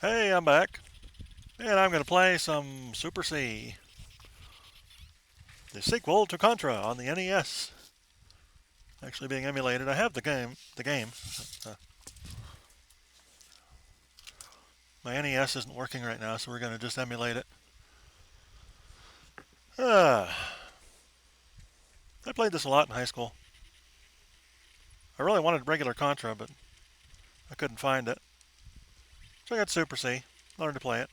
Hey, I'm back, and I'm going to play some Super C, the sequel to Contra on the NES. Actually being emulated. I have the game. Uh, my NES isn't working right now, so we're going to just emulate it. Uh, I played this a lot in high school. I really wanted regular Contra, but I couldn't find it. So I got Super C, learned to play it.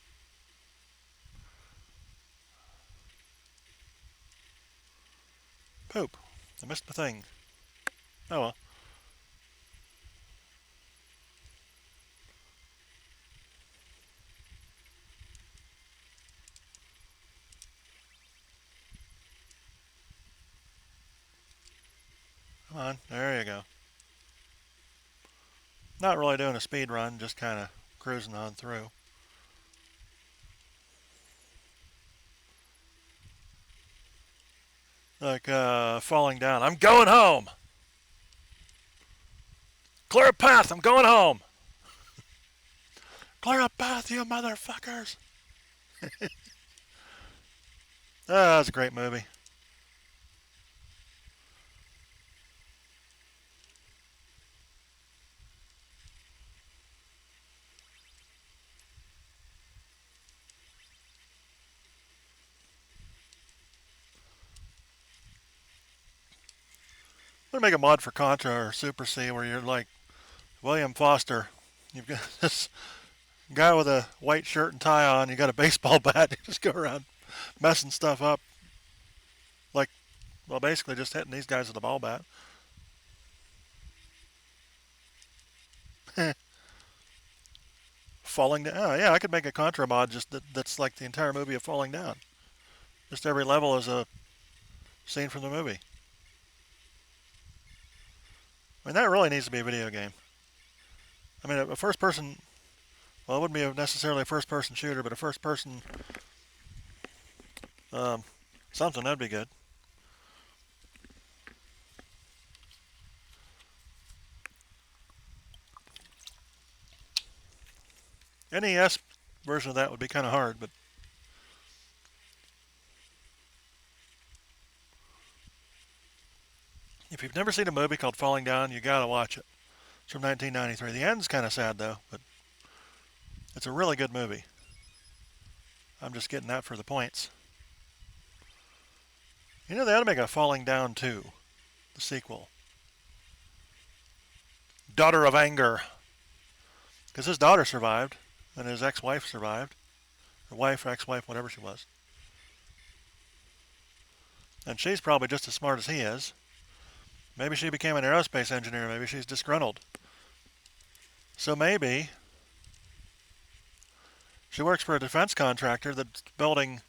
Poop. I missed the thing. Oh well. Come on. There you go. Not really doing a speed run, just kind of cruising on through. Like falling down. I'm going home! Clear a path! I'm going home! Clear a path, you motherfuckers! That's a great movie. I'm gonna make a mod for Contra or Super C where you're like William Foster. You've got this guy with a white shirt and tie on. You got a baseball bat. You just go around messing stuff up. Like, well, basically just hitting these guys with a ball bat. Falling down. Oh, yeah, I could make a Contra mod that's like the entire movie of falling down. Just every level is a scene from the movie. I mean, that really needs to be a video game. I mean, a first person, well, it wouldn't be necessarily a first person shooter, but a first person um, something, that'd be good. NES version of that would be kind of hard, but if you've never seen a movie called Falling Down, you gotta watch it. It's from 1993. The end's kind of sad though, but it's a really good movie. I'm just getting that for the points. You know, they ought to make a Falling Down 2, the sequel. Daughter of Anger. Because his daughter survived, and his ex-wife survived. Or wife, ex-wife, whatever she was. And she's probably just as smart as he is. Maybe she became an aerospace engineer. Maybe she's disgruntled. So maybe she works for a defense contractor that's building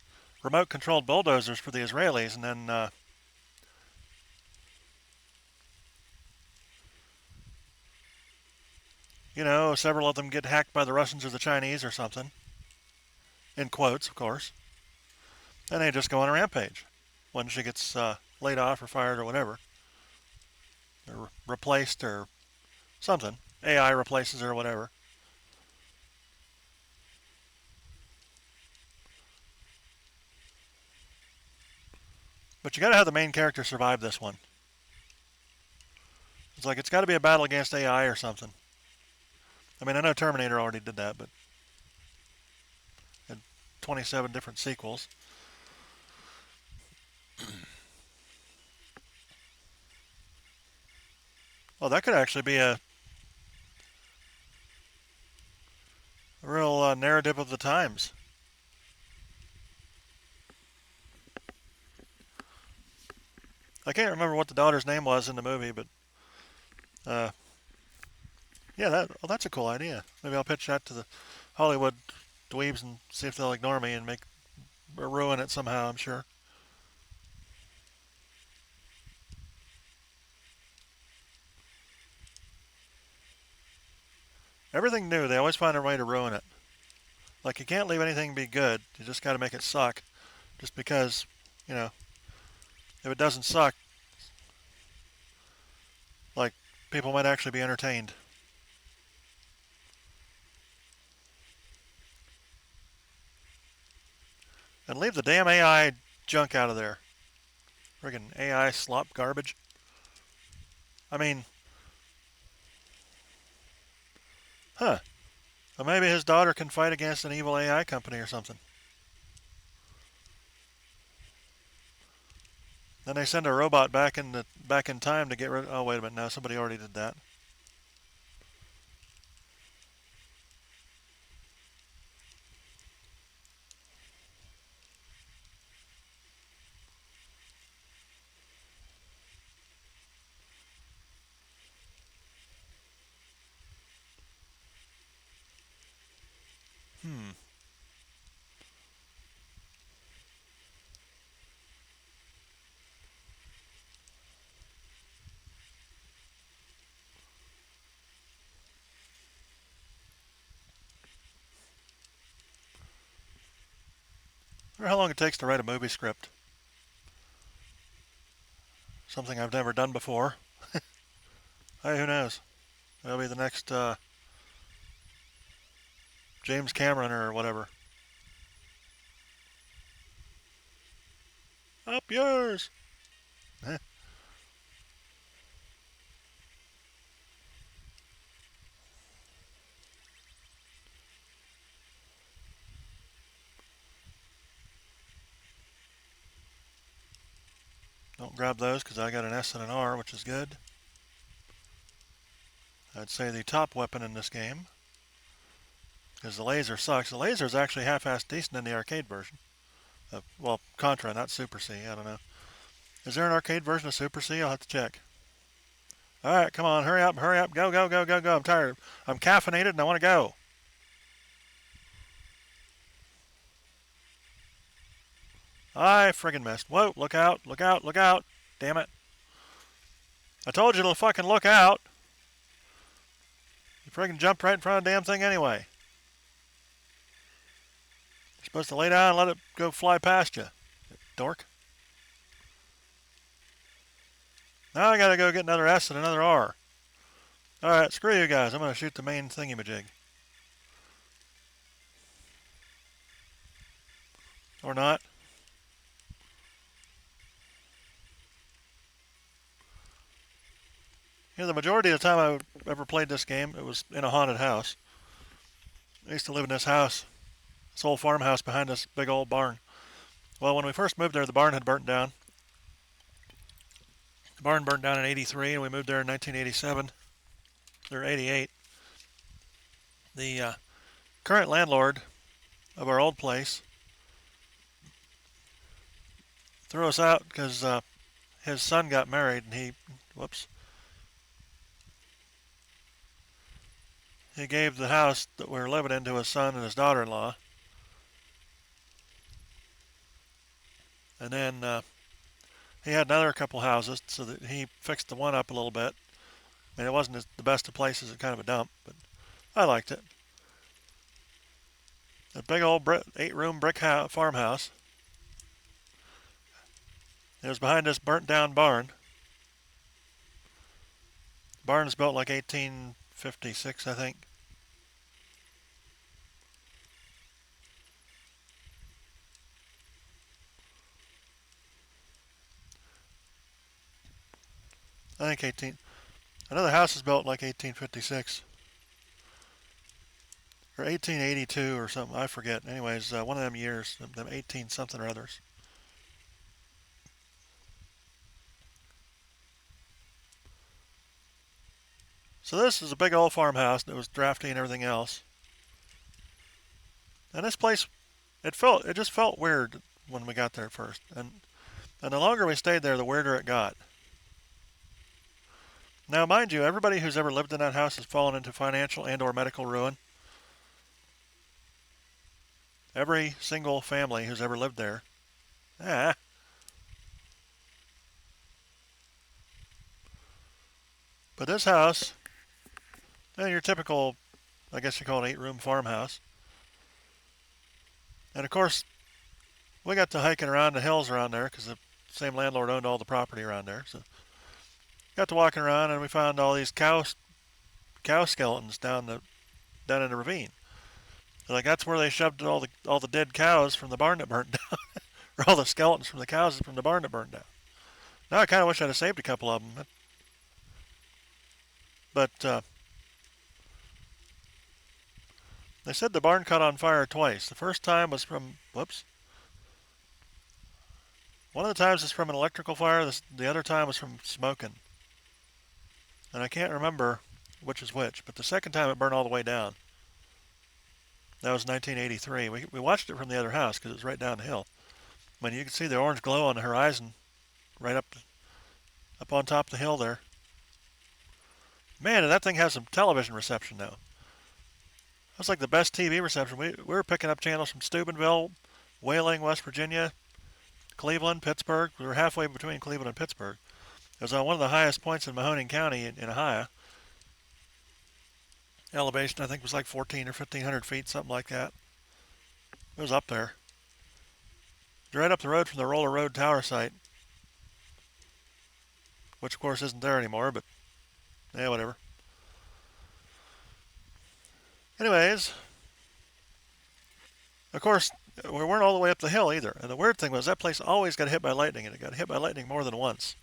remote-controlled bulldozers for the Israelis, and then several of them get hacked by the Russians or the Chinese or something. In quotes, of course. And they just go on a rampage when she gets laid off or fired or whatever. Or replaced or something. AI replaces her or whatever. But you gotta have the main character survive this one. It's like it's gotta be a battle against AI or something. I mean, I know Terminator already did that, but had 27 different sequels. Well, that could actually be a real narrative of the times. I can't remember what the daughter's name was in the movie, but uh, yeah, that's a cool idea. Maybe I'll pitch that to the Hollywood dweebs and see if they'll ignore me and make or ruin it somehow. I'm sure. Everything new, they always find a way to ruin it. Like you can't leave anything be good. You just got to make it suck. Just because, you know, if it doesn't suck, like people might actually be entertained. And leave the damn AI junk out of there. Friggin' AI slop garbage. I mean, huh. Well, maybe his daughter can fight against an evil AI company or something. Then they send a robot back in time to get rid. Oh, wait a minute! No, somebody already did that. Hmm. I wonder how long it takes to write a movie script. Something I've never done before. Hey, who knows? That'll be the next James Cameron or whatever. Up yours. Eh, don't grab those because I got an S and an R, which is good. I'd say the top weapon in this game, because the laser sucks. The laser is actually half-assed decent in the arcade version. Well, Contra, not Super C. I don't know. Is there an arcade version of Super C? I'll have to check. All right, come on, hurry up, hurry up, go, go, go, go, go. I'm tired. I'm caffeinated and I want to go. I friggin' missed. Whoa, look out, look out, look out. Damn it. I told you to fucking look out. You friggin' jumped right in front of the damn thing anyway. You're supposed to lay down and let it go fly past you, dork. Now I gotta go get another S and another R. Alright, screw you guys. I'm gonna shoot the main thingy-majig. Or not. You know, the majority of the time I ever played this game, it was in a haunted house. I used to live in this house, this old farmhouse behind this big old barn. Well, when we first moved there, the barn had burnt down. The barn burned down in '83, and we moved there in 1987 or '88. The current landlord of our old place threw us out because his son got married, and he gave the house that we were living in to his son and his daughter-in-law. And then he had another couple houses, so that he fixed the one up a little bit. I mean, it wasn't the best of places, it's kind of a dump, but I liked it. A big old 8-room brick farmhouse. It was behind this burnt down barn. The barn is built like 1856, I think. I think 18. Another house is built like 1856 or 1882 or something. I forget. Anyways, one of them years, them 18 something or others. So this is a big old farmhouse that was drafty and everything else. And this place, it just felt weird when we got there at first. And the longer we stayed there, the weirder it got. Now, mind you, everybody who's ever lived in that house has fallen into financial and or medical ruin. Every single family who's ever lived there. Ah. But this house, your typical, I guess you call it 8-room farmhouse. And of course, we got to hiking around the hills around there because the same landlord owned all the property around there. So got to walking around and we found all these cow skeletons down in the ravine. Like that's where they shoved all the dead cows from the barn that burned down, or all the skeletons from the cows from the barn that burned down. Now I kind of wish I'd have saved a couple of them, but they said the barn caught on fire twice. The first time was from whoops. One of the times was from an electrical fire. The other time was from smoking, and I can't remember which is which. But the second time it burned all the way down. That was 1983. We watched it from the other house because it was right down the hill. I mean, you could see the orange glow on the horizon right up on top of the hill there. Man, and that thing has some television reception now. That's like the best TV reception. We were picking up channels from Steubenville, Whaling, West Virginia, Cleveland, Pittsburgh. We were halfway between Cleveland and Pittsburgh. It was on one of the highest points in Mahoning County in Ohio. Elevation, I think, was like 14 or 1,500 feet, something like that. It was up there. Right up the road from the Roller Road Tower site, which of course isn't there anymore, but yeah, whatever. Anyways, of course, we weren't all the way up the hill either. And the weird thing was that place always got hit by lightning, and it got hit by lightning more than once.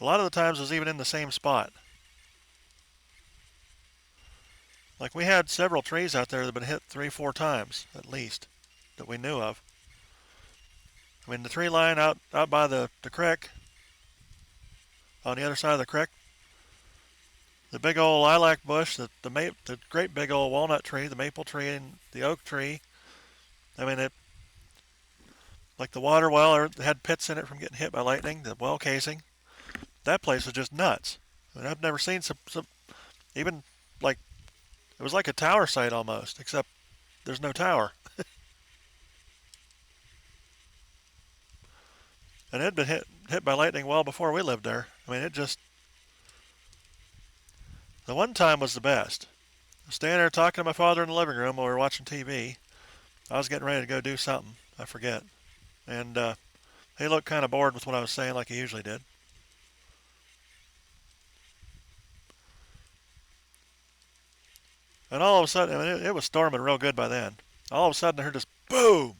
A lot of the times it was even in the same spot. Like we had several trees out there that had been hit 3-4 times at least that we knew of. I mean, the tree line out by the creek, on the other side of the creek, the big old lilac bush, the great big old walnut tree, the maple tree, and the oak tree. I mean, it like the water well had pits in it from getting hit by lightning. The well casing, that place was just nuts. I mean, I've never seen some even like it was like a tower site almost, except there's no tower. And it had been hit by lightning well before we lived there. I mean, the one time was the best. I was standing there talking to my father in the living room while we were watching TV. I was getting ready to go do something. I forget. And he looked kind of bored with what I was saying like he usually did. And all of a sudden, I mean, it was storming real good by then. All of a sudden, I heard this boom.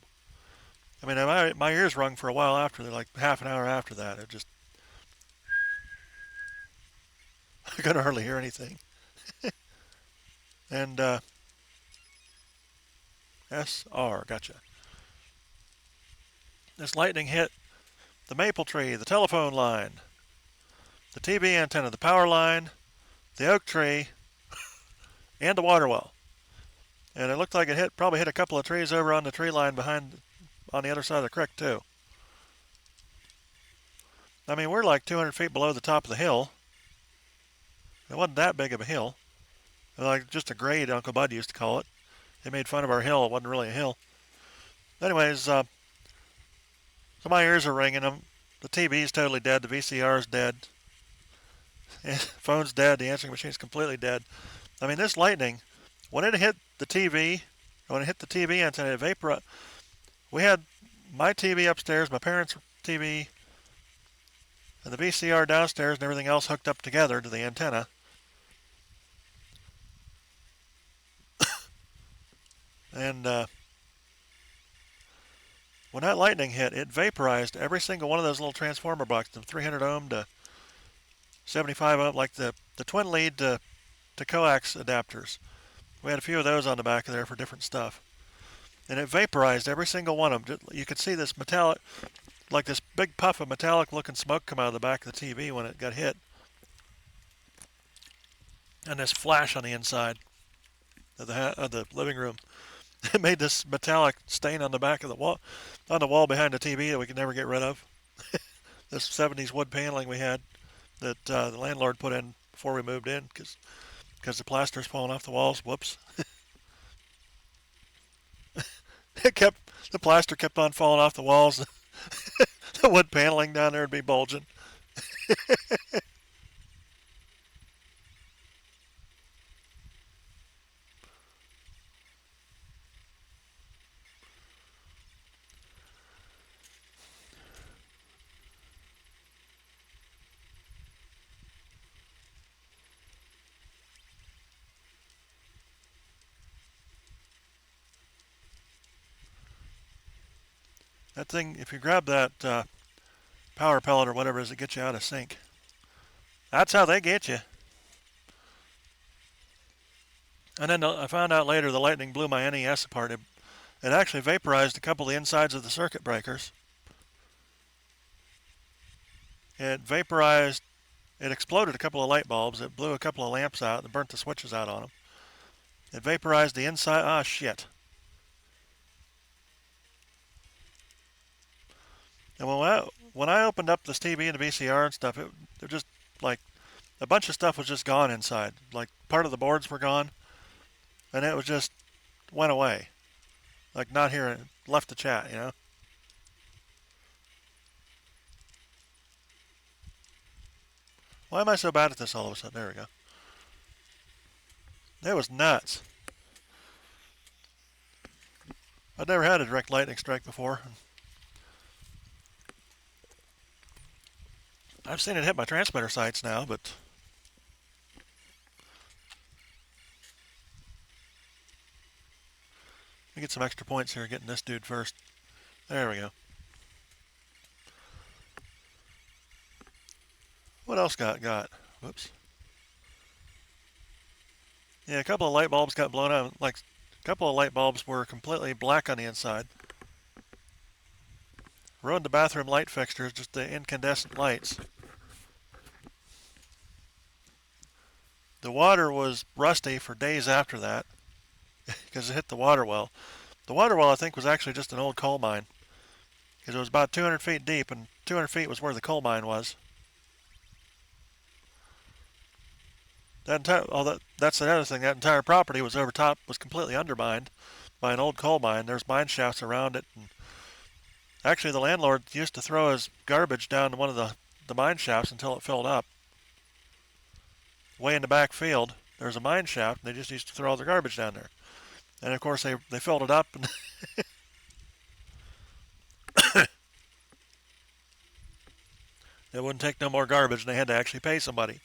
I mean, my ears rung for a while after, like half an hour after that. It just, I couldn't hardly hear anything. And SR, gotcha. This lightning hit the maple tree, the telephone line, the TV antenna, the power line, the oak tree, and the water well. And it looked like it probably hit a couple of trees over on the tree line on the other side of the creek too. I mean, we're like 200 feet below the top of the hill. It wasn't that big of a hill. It was like just a grade, Uncle Bud used to call it. They made fun of our hill. It wasn't really a hill. Anyways, so my ears are ringing. The TV's totally dead. The VCR's dead. Phone's dead. The answering machine's completely dead. I mean, this lightning, when it hit the TV, when it hit the TV antenna, it vaporized. We had my TV upstairs, my parents' TV, and the VCR downstairs, and everything else hooked up together to the antenna. And when that lightning hit, it vaporized every single one of those little transformer boxes, from 300 ohm to 75 ohm, like the twin lead to coax adapters. We had a few of those on the back of there for different stuff. And it vaporized every single one of them. You could see this metallic, like this big puff of metallic looking smoke come out of the back of the TV when it got hit. And this flash on the inside of the living room. It made this metallic stain on the back of the wall, on the wall behind the TV that we could never get rid of. This 70s wood paneling we had that the landlord put in before we moved in because the plaster's falling off the walls. Whoops. The plaster kept on falling off the walls. The wood paneling down there would be bulging. That thing, if you grab that power pellet or whatever it is, it gets you out of sync. That's how they get you. And then I found out later the lightning blew my NES apart. It actually vaporized a couple of the insides of the circuit breakers. It vaporized, it exploded a couple of light bulbs. It blew a couple of lamps out and burnt the switches out on them. It vaporized the inside. Ah, shit. And when I opened up this TV and the VCR and stuff, it just like a bunch of stuff was just gone inside. Like part of the boards were gone, and it was just went away. Like not here, left the chat, you know. Why am I so bad at this all of a sudden? There we go. It was nuts. I'd never had a direct lightning strike before. I've seen it hit my transmitter sites now, but let me get some extra points here getting this dude first. There we go. What else got? Whoops. Yeah, a couple of light bulbs got blown out. Like a couple of light bulbs were completely black on the inside. Ruined the bathroom light fixtures, just the incandescent lights. The water was rusty for days after that because it hit the water well. The water well, I think, was actually just an old coal mine because it was about 200 feet deep, and 200 feet was where the coal mine was. That's another thing. That entire property was over top, was completely undermined by an old coal mine. There's mine shafts around it, and actually the landlord used to throw his garbage down one of the mine shafts until it filled up. Way in the back field, there's a mine shaft, and they just used to throw all their garbage down there. And of course, they filled it up, and it wouldn't take no more garbage, and they had to actually pay somebody.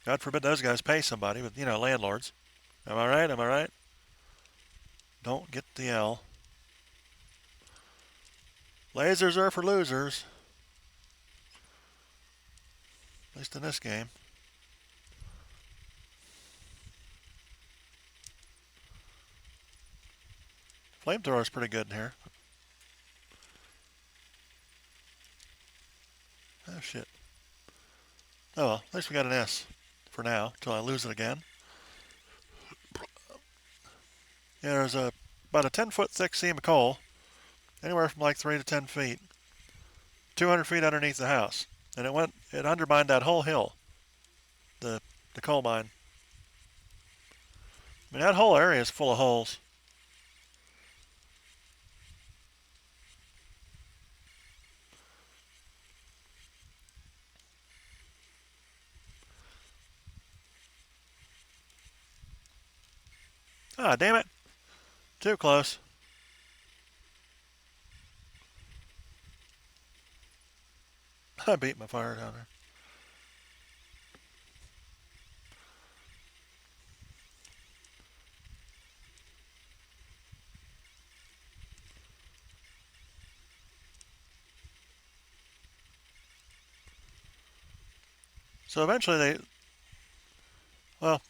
God forbid those guys pay somebody, but you know, landlords. Am I right? Am I right? Don't get the L. Lasers are for losers. At least in this game. Flamethrower is pretty good in here. Oh shit. Oh well, at least we got an S for now, until I lose it again. Yeah, there's about a 10-foot thick seam of coal, anywhere from like 3 to 10 feet, 200 feet underneath the house, and it undermined that whole hill, the coal mine. I mean, that whole area is full of holes. Ah, damn it. Too close. I beat my fire down there. So eventually well,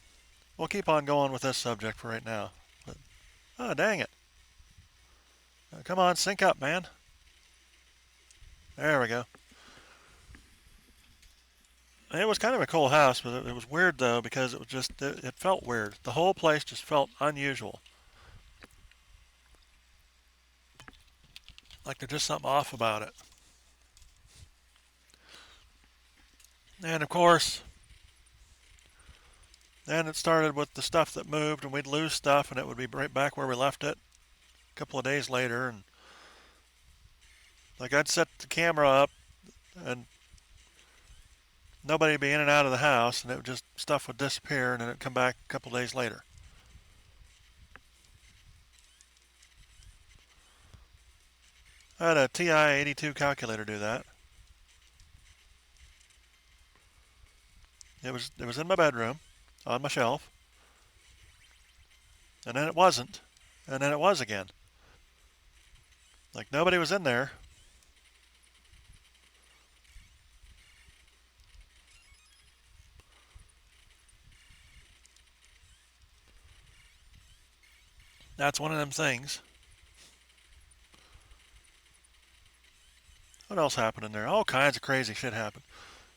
we'll keep on going with this subject for right now. But, oh, dang it. Come on, sync up, man. There we go. It was kind of a cool house, but it was weird though because it felt weird. The whole place just felt unusual. Like there's just something off about it. And of course, then it started with the stuff that moved, and we'd lose stuff, and it would be right back where we left it a couple of days later. And like I'd set the camera up, and nobody would be in and out of the house, and stuff would disappear, and then it'd come back a couple of days later. I had a TI-82 calculator do that. It was in my bedroom, on my shelf, and then it wasn't. and then it was again. Like nobody was in there. That's one of them things. What else happened in there? All kinds of crazy shit happened.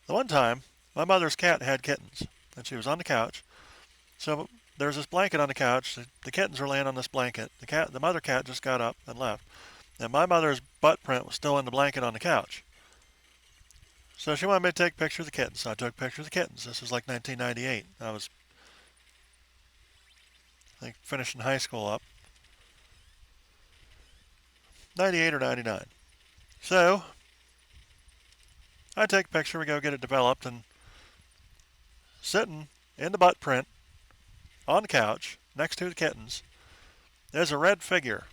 The one time, my mother's cat had kittens, and she was on the couch. So there was this blanket on the couch. The kittens were laying on this blanket. The mother cat just got up and left, and my mother's butt print was still in the blanket on the couch. So she wanted me to take a picture of the kittens. So I took a picture of the kittens. This was like 1998. I was, I think, finishing high school up. 98 or 99. So I take a picture. We go get it developed, and sitting in the butt print on the couch next to the kittens, there's a red figure.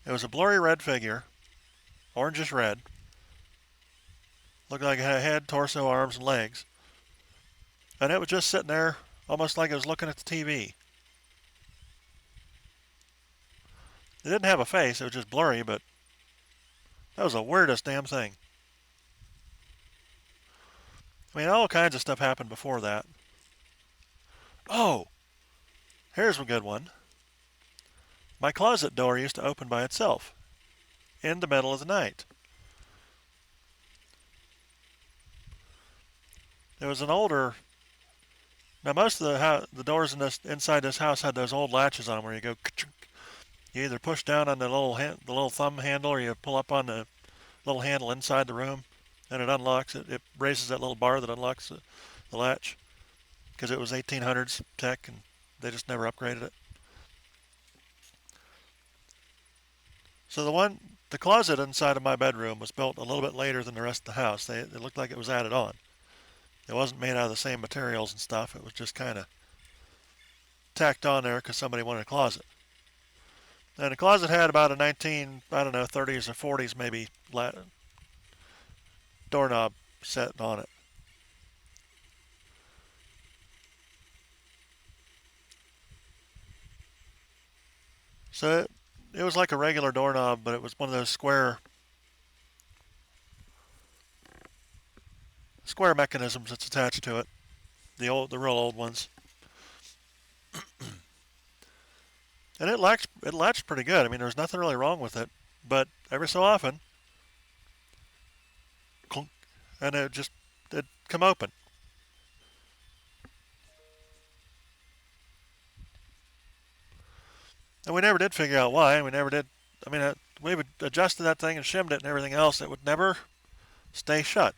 It was a blurry red figure, orangish red. Looked like it had a head, torso, arms, and legs. And it was just sitting there almost like it was looking at the TV. It didn't have a face, it was just blurry, but that was the weirdest damn thing. I mean, all kinds of stuff happened before that. Oh, here's a good one. My closet door used to open by itself in the middle of the night. There was an older. Now most of the doors inside this house had those old latches on them where you go. You either push down on the little thumb handle, or you pull up on the little handle inside the room, and it unlocks it. It raises that little bar that unlocks the latch, because it was 1800s tech and they just never upgraded it. So the closet inside of my bedroom was built a little bit later than the rest of the house. It looked like it was added on. It wasn't made out of the same materials and stuff. It was just kind of tacked on there because somebody wanted a closet. And the closet had about a 30s or 40s maybe doorknob set on it. So it was like a regular doorknob, but it was one of those square mechanisms that's attached to it. The real old ones. And it latched pretty good. I mean, there was nothing really wrong with it, but every so often, clunk, and it'd come open. And we never did figure out why. We never did. I mean, we would adjusted that thing and shimmed it and everything else. It would never stay shut.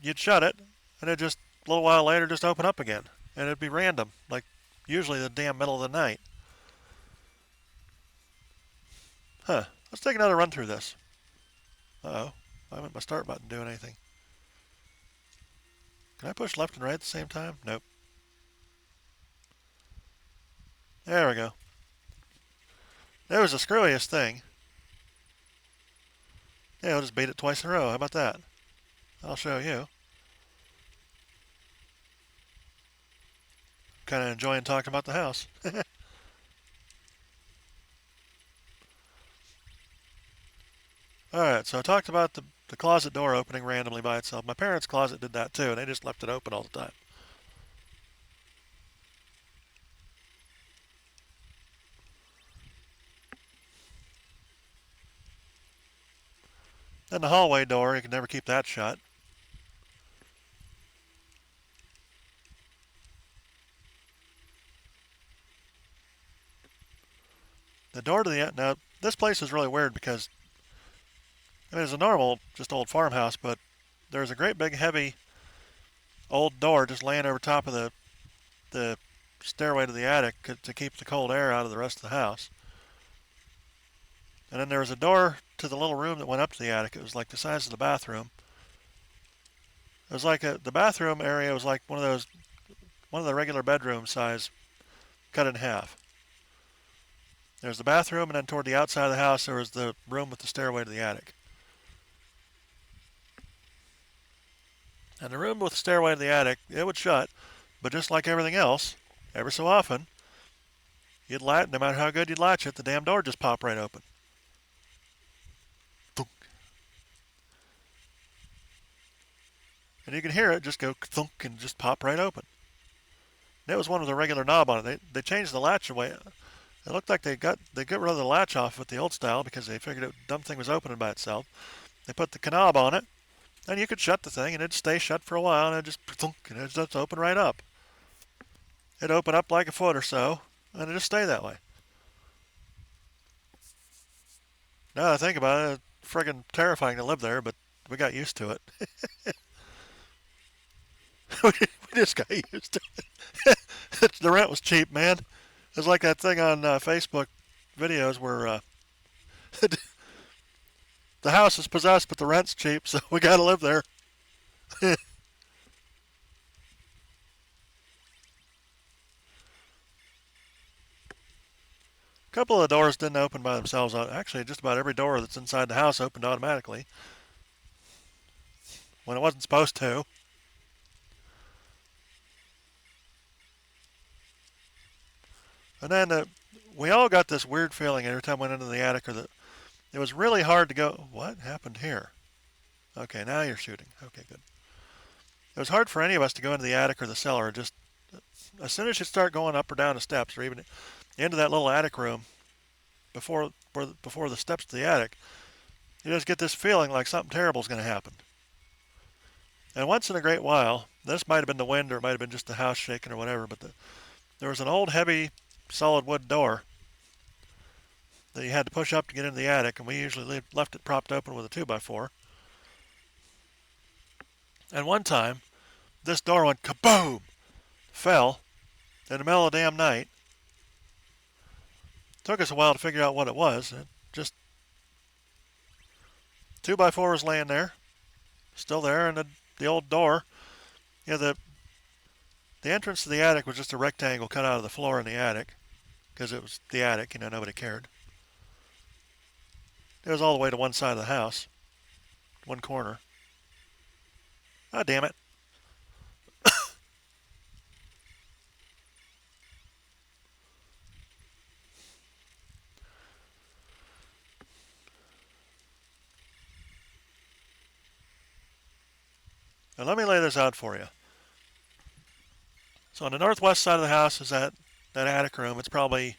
You'd shut it, and it just a little while later just open up again, and it'd be random, like usually the damn middle of the night. Huh. Let's take another run through this. Uh-oh. Why wouldn't my start button do anything? Can I push left and right at the same time? Nope. There we go. There was the screwiest thing. Yeah, I'll just beat it twice in a row. How about that? I'll show you. Kind of enjoying talking about the house. Alright, so I talked about the closet door opening randomly by itself. My parents' closet did that too, and they just left it open all the time. Then the hallway door, you can never keep that shut. The door to the now this place is really weird because I mean it's a normal just old farmhouse, but there's a great big heavy old door just laying over top of the stairway to the attic to keep the cold air out of the rest of the house. And then there was a door to the little room that went up to the attic. It was like the size of the bathroom. It was like the bathroom area was like one of the regular bedroom size cut in half. There's the bathroom, and then toward the outside of the house there was the room with the stairway to the attic. And the room with the stairway to the attic, it would shut, but just like everything else, every so often, no matter how good you'd latch it, the damn door just pop right open. Thunk. And you can hear it just go thunk and just pop right open. And it was one with a regular knob on it. They changed the latch away. It looked like they got rid of the latch off with the old style because they figured the dumb thing was opening by itself. They put the knob on it, and you could shut the thing, and it'd stay shut for a while, and it'd just thunk, and it'd just open right up. It'd open up like a foot or so, and it'd just stay that way. Now that I think about it, it's friggin' terrifying to live there, but we got used to it. we just got used to it. The rent was cheap, man. It's like that thing on Facebook videos where the house is possessed, but the rent's cheap, so we got to live there. A couple of the doors didn't open by themselves. Actually, just about every door that's inside the house opened automatically when it wasn't supposed to. And then we all got this weird feeling every time we went into the attic, or that it was really hard to go. What happened here? Okay, now you're shooting. Okay, good. It was hard for any of us to go into the attic or the cellar. Just as soon as you start going up or down the steps, or even into that little attic room before the steps to the attic, you just get this feeling like something terrible is going to happen. And once in a great while, this might have been the wind, or it might have been just the house shaking or whatever, but there was an old heavy solid wood door that you had to push up to get into the attic, and we usually left it propped open with a 2x4. And one time, this door went kaboom, fell in the middle of the damn night. Took us a while to figure out what it was. It just 2x4 was laying there, still there, and the old door. The entrance to the attic was just a rectangle cut out of the floor in the attic, because it was the attic. Nobody cared. It was all the way to one side of the house, one corner. Ah, damn it. Now let me lay this out for you. So on the northwest side of the house is that attic room. It's probably,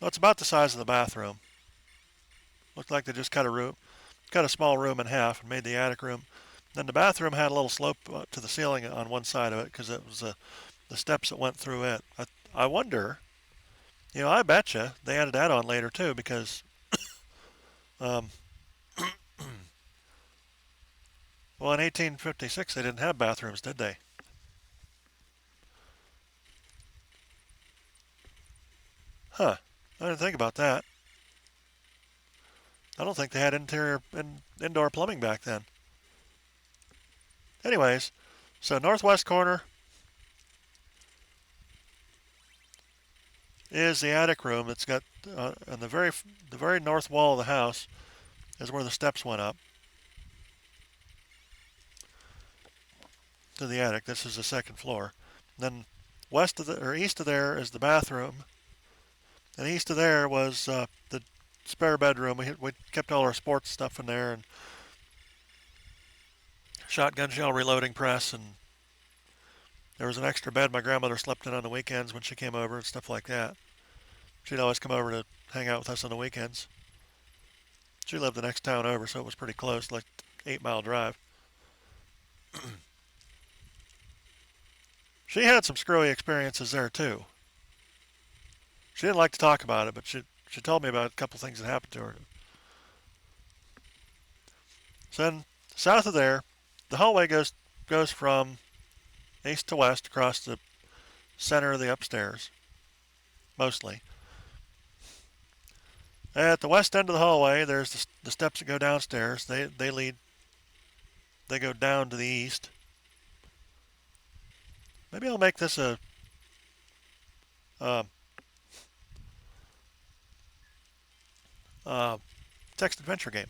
well, it's about the size of the bathroom. Looked like they just cut a small room in half and made the attic room. Then the bathroom had a little slope to the ceiling on one side of it because it was the steps that went through it. I wonder, I bet you they added that on later too because, well, in 1856 they didn't have bathrooms, did they? Huh. I didn't think about that. I don't think they had indoor plumbing back then. Anyways, so northwest corner is the attic room. It's got on the very north wall of the house is where the steps went up to the attic. This is the second floor. Then east of there is the bathroom, and east of there was the spare bedroom. We kept all our sports stuff in there, and shotgun shell reloading press, and there was an extra bed my grandmother slept in on the weekends when she came over and stuff like that. She'd always come over to hang out with us on the weekends. She lived the next town over, so it was pretty close, like 8-mile drive. She had some screwy experiences there too. She didn't like to talk about it, but she told me about a couple things that happened to her. So then south of there, the hallway goes from east to west across the center of the upstairs, mostly. At the west end of the hallway, there's the steps that go downstairs. They go down to the east. Maybe I'll make this a text adventure game.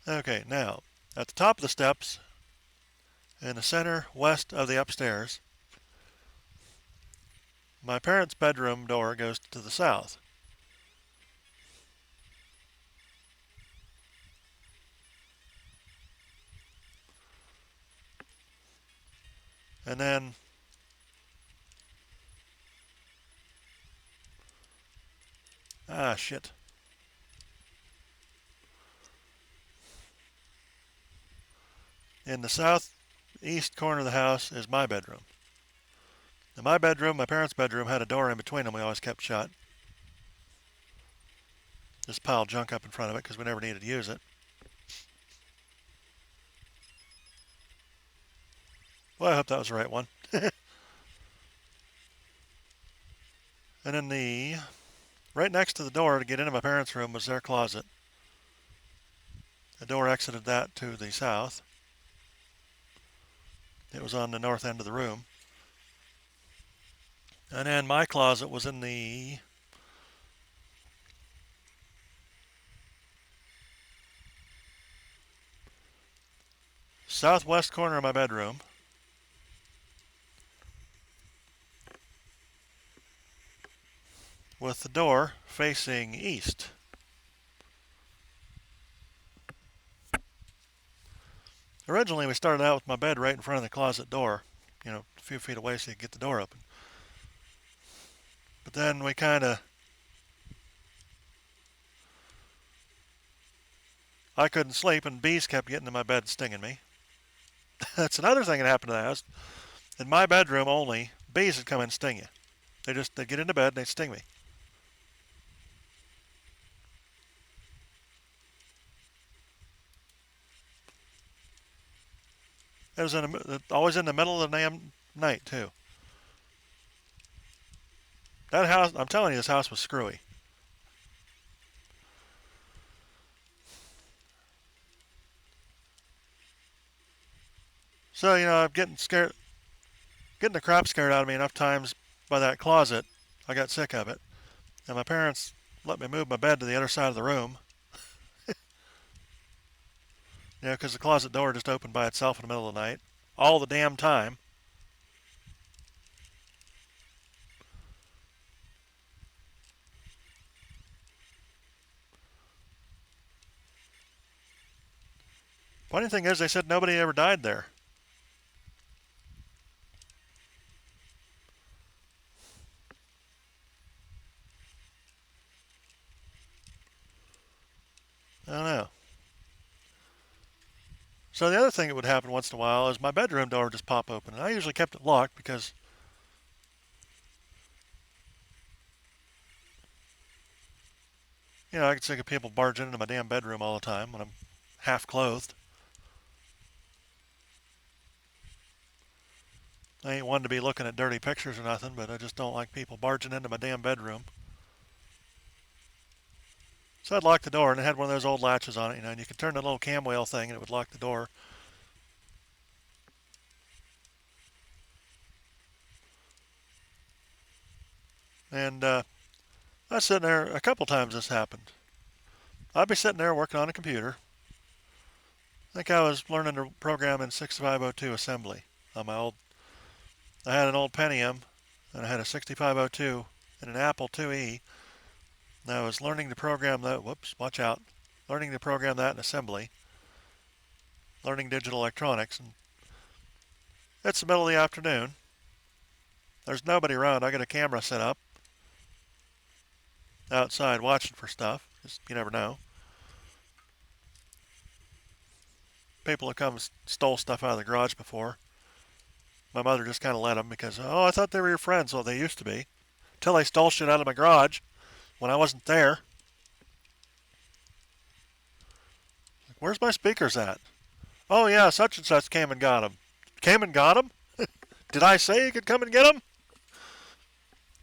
Okay, now at the top of the steps In the center west of the upstairs. My parents' bedroom door goes to the south. And then shit. In the southeast corner of the house is my bedroom. And my bedroom, my parents' bedroom, had a door in between them we always kept shut. Just piled junk up in front of it because we never needed to use it. Well, I hope that was the right one. And then right next to the door to get into my parents' room was their closet. The door exited that to the south. It was on the north end of the room. And then my closet was in the southwest corner of my bedroom. With the door facing east. Originally, we started out with my bed right in front of the closet door, a few feet away so you could get the door open. But then we I couldn't sleep and bees kept getting in my bed and stinging me. That's another thing that happened to the house. In my bedroom only, bees would come and sting you. They'd get into bed and they'd sting me. It was always in the middle of the damn night too. That house, I'm telling you, this house was screwy. So, I'm getting the crap scared out of me enough times by that closet, I got sick of it. And my parents let me move my bed to the other side of the room. Because the closet door just opened by itself in the middle of the night. All the damn time. Funny thing is, they said nobody ever died there. I don't know. So the other thing that would happen once in a while is my bedroom door would just pop open. And I usually kept it locked because, I get sick of people barging into my damn bedroom all the time when I'm half clothed. I ain't one to be looking at dirty pictures or nothing, but I just don't like people barging into my damn bedroom. So I'd lock the door, and it had one of those old latches on it, and you could turn the little cam wheel thing, and it would lock the door. And I was sitting there a couple times. This happened. I'd be sitting there working on a computer. I think I was learning to program in 6502 assembly on my old. I had an old Pentium, and I had a 6502 and an Apple IIe. And I was learning to program that. Whoops! Watch out! Learning to program that in assembly. Learning digital electronics, and it's the middle of the afternoon. There's nobody around. I got a camera set up outside watching for stuff. Just, you never know. People have come and stole stuff out of the garage before. My mother just kind of let them because, I thought they were your friends. Well, they used to be. Till they stole shit out of my garage when I wasn't there. Like, where's my speakers at? Oh, yeah, such and such came and got them. Came and got them? Did I say you could come and get them?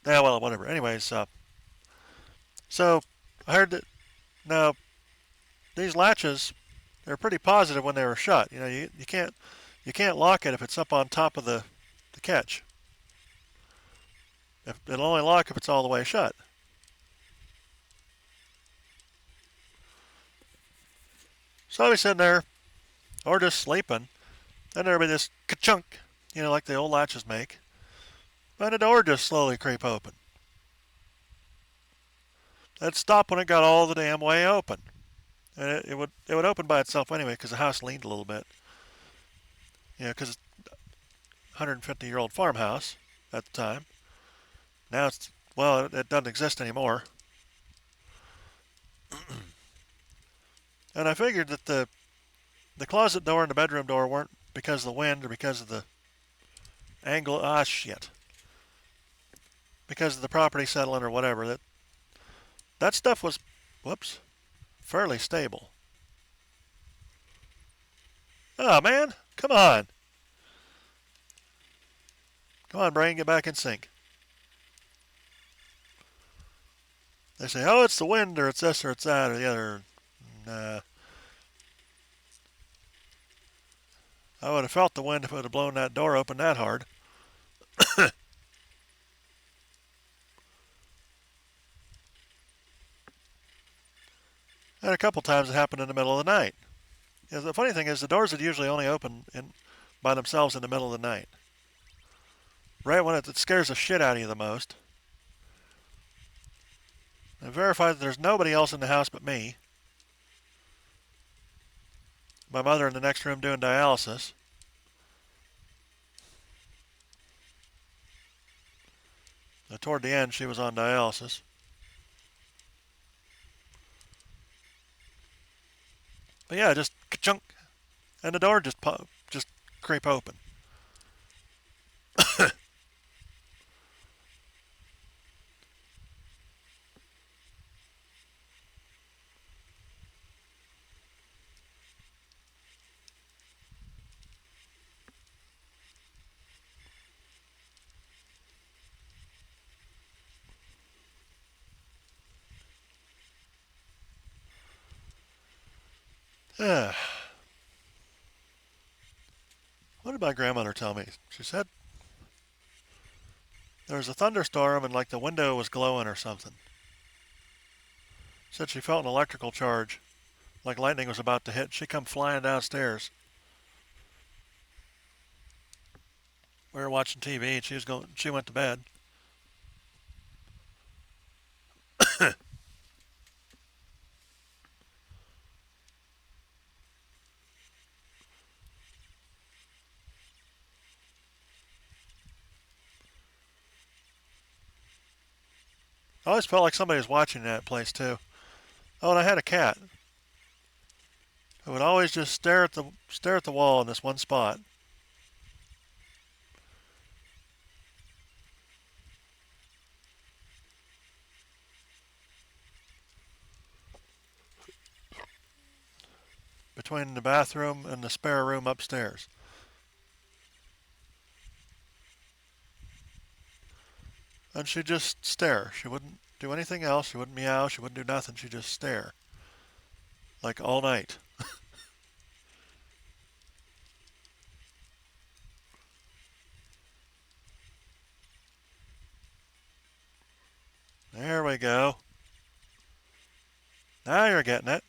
Yeah, well, whatever. Anyways, so I heard that now these latches, they're pretty positive when they were shut. You can't lock it if it's up on top of the catch. It'll only lock if it's all the way shut. So I'll be sitting there, or just sleeping, And there'd be this ka-chunk, like the old latches make. And the door just slowly creep open. It'd stop when it got all the damn way open. And it would open by itself anyway because the house leaned a little bit. Because it's a 150-year-old farmhouse at the time. Now it doesn't exist anymore. And I figured that the closet door and the bedroom door weren't because of the wind or because of the angle. Ah, shit. Because of the property settlement or whatever. That stuff was, whoops, fairly stable. Oh, man. Come on. Come on, brain. Get back in sync. They say, oh, it's the wind or it's this or it's that or the other. Nah. I would have felt the wind if it would have blown that door open that hard. And a couple times it happened in the middle of the night. The funny thing is the doors would usually only open by themselves in the middle of the night. Right when it scares the shit out of you the most. I verify that there's nobody else in the house but me. My mother in the next room doing dialysis. Toward the end, she was on dialysis. But yeah, just ka-chunk, and the door just creep open. What did my grandmother tell me? She said there was a thunderstorm and like the window was glowing or something. Said she felt an electrical charge, like lightning was about to hit. She come flying downstairs. We were watching TV and she went to bed. I always felt like somebody was watching that place too. Oh, and I had a cat who would always just stare at the wall in this one spot. Between the bathroom and the spare room upstairs. And she'd just stare. She wouldn't do anything else. She wouldn't meow. She wouldn't do nothing. She'd just stare. Like all night. There we go. Now you're getting it.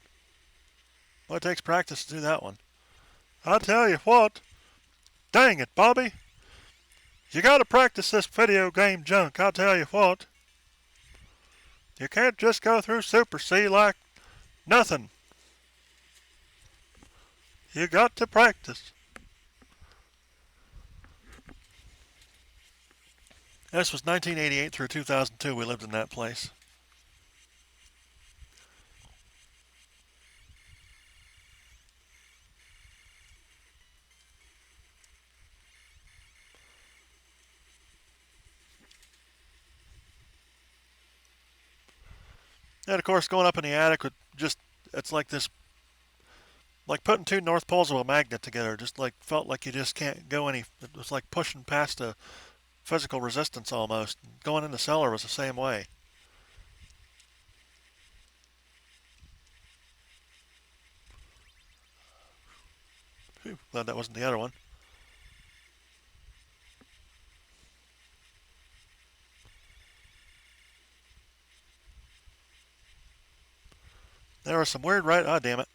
Well, it takes practice to do that one. I'll tell you what. Dang it, Bobby. You gotta practice this video game junk, I'll tell you what. You can't just go through Super C like nothing. You got to practice. This was 1988 through 2002 we lived in that place. And of course going up in the attic it's like this, like putting two north poles of a magnet together, just like felt like you just can't go any, it was like pushing past a physical resistance almost. Going in the cellar was the same way. Whew, glad that wasn't the other one. There was some weird writing. Oh, damn it.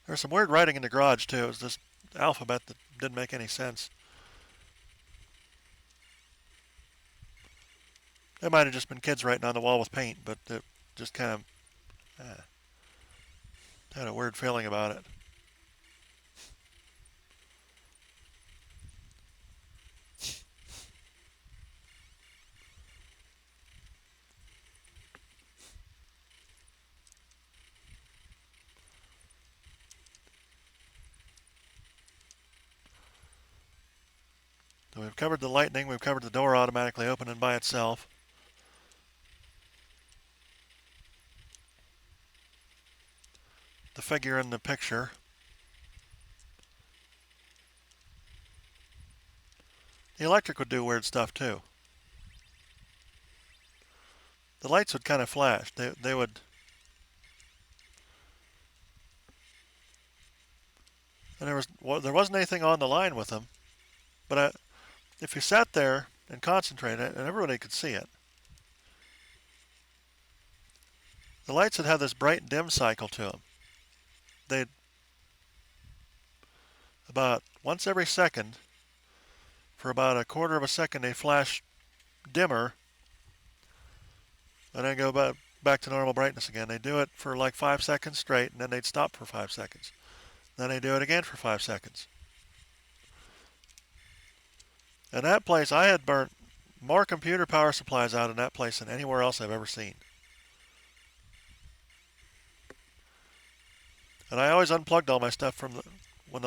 There was some weird writing in the garage, too. It was this alphabet that didn't make any sense. It might have just been kids writing on the wall with paint, but it just kind of had a weird feeling about it. So we've covered the lightning, we've covered the door automatically opening by itself. The figure in the picture. The electric would do weird stuff too. The lights would kind of flash. They would. And there wasn't anything on the line with them, but if you sat there and concentrated, and everybody could see it, the lights would have this bright and dim cycle to them. They'd about once every second, for about a quarter of a second, they flash dimmer, and then go back to normal brightness again. They do it for like 5 seconds straight, and then they'd stop for 5 seconds. Then they do it again for 5 seconds. And that place, I had burnt more computer power supplies out in that place than anywhere else I've ever seen. And I always unplugged all my stuff from when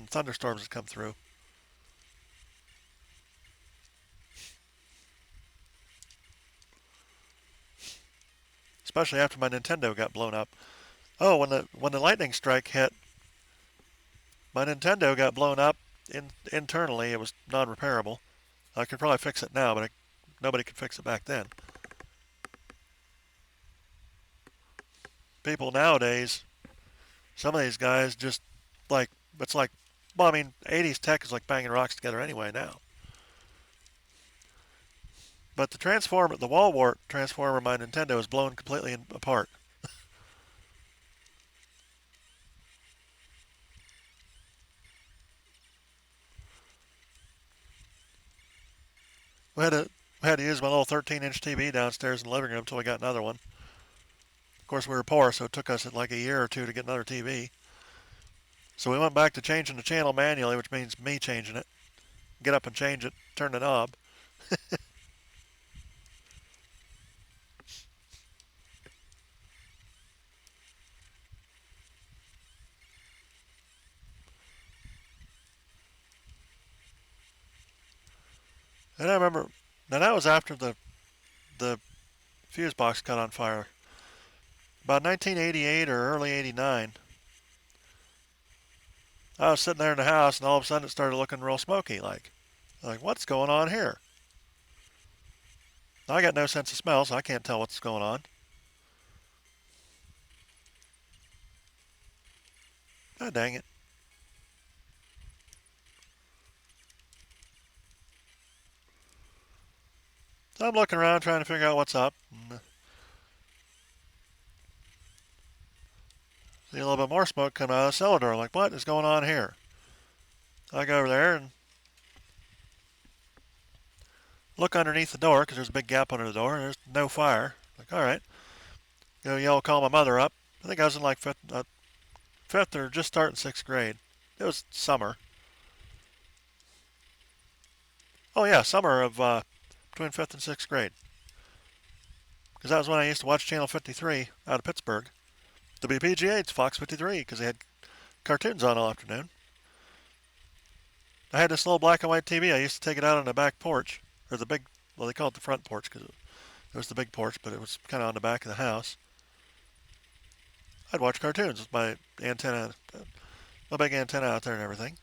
thunderstorms would come through. Especially after my Nintendo got blown up. Oh, when the lightning strike hit, my Nintendo got blown up internally. It was non-repairable. I could probably fix it now, but nobody could fix it back then. People nowadays, some of these guys just like, it's like, well, I mean, 80s tech is like banging rocks together anyway now. But the wall wart transformer of my Nintendo is blown completely apart. We had to we had to use my little 13-inch TV downstairs in the living room until we got another one. Of course, we were poor, so it took us like a year or two to get another TV. So we went back to changing the channel manually, which means me changing it. Get up and change it, turn the knob. And I remember, now that was after the fuse box caught on fire. About 1988 or early 89, I was sitting there in the house, and all of a sudden it started looking real smoky. Like, what's going on here? I got no sense of smell, so I can't tell what's going on. Ah, dang it. So I'm looking around trying to figure out what's up. And see a little bit more smoke coming out of the cellar door. Like, what is going on here? I go over there and look underneath the door because there's a big gap under the door and there's no fire. Like, all right. Go yell, call my mother up. I think I was in like fifth or just starting 6th grade. It was summer. Oh, yeah, summer of between 5th and 6th grade. Because that was when I used to watch Channel 53 out of Pittsburgh. WPGH, Fox 53, because they had cartoons on all afternoon. I had this little black and white TV. I used to take it out on the back porch, or the big, well, they call it the front porch because it was the big porch, but it was kind of on the back of the house. I'd watch cartoons with my antenna, my big antenna out there and everything.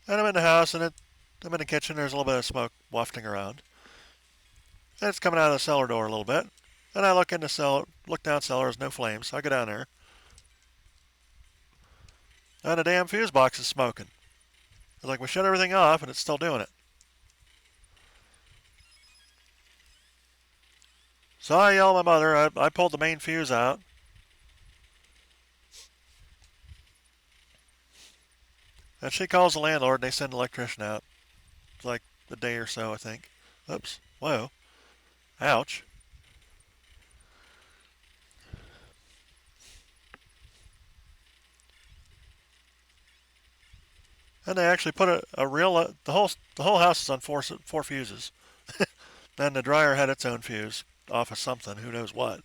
And I'm in the house, and I'm in the kitchen. There's a little bit of smoke wafting around. And it's coming out of the cellar door a little bit. And I look in the cellar, look down cellar, there's no flames. So I go down there. And the damn fuse box is smoking. It's like we shut everything off, and it's still doing it. So I yell at my mother. I pulled the main fuse out. And she calls the landlord and they send an electrician out. It's like a day or so, I think. Oops. Whoa. Ouch. And they actually put a real the whole house is on four fuses. Then the dryer had its own fuse off of something, who knows what.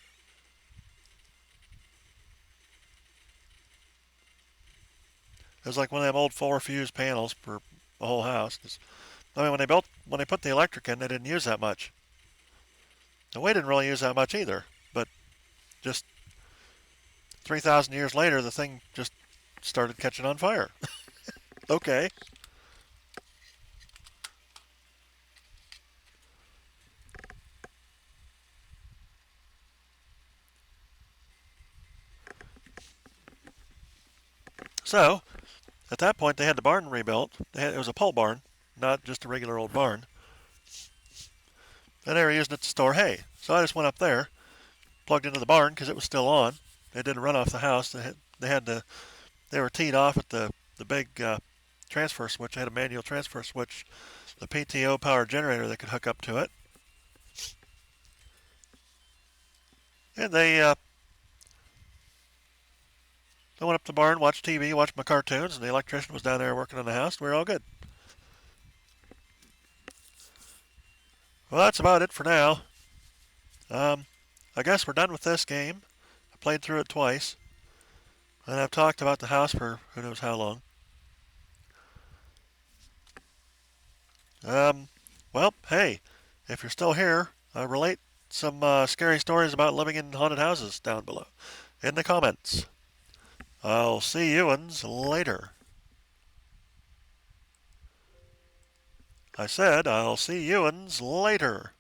It was like one of them old four fuse panels for the whole house. 'Cause, I mean, when they put the electric in, they didn't use that much. And we didn't really use that much either. But just 3,000 years later, the thing just started catching on fire. Okay. So at that point, they had the barn rebuilt. It was a pole barn, not just a regular old barn. And they were using it to store hay. So I just went up there, plugged into the barn because it was still on. It didn't run off the house. They were teed off at the big transfer switch. They had a manual transfer switch, the PTO power generator that could hook up to it. And I went up to the barn, watched TV, watched my cartoons, and the electrician was down there working on the house. We were all good. Well, that's about it for now. Um, I guess we're done with this game. I played through it twice, and I've talked about the house for who knows how long. Um, well, hey, if you're still here, relate some scary stories about living in haunted houses down below in the comments. I'll see you uns later. I said I'll see you uns later.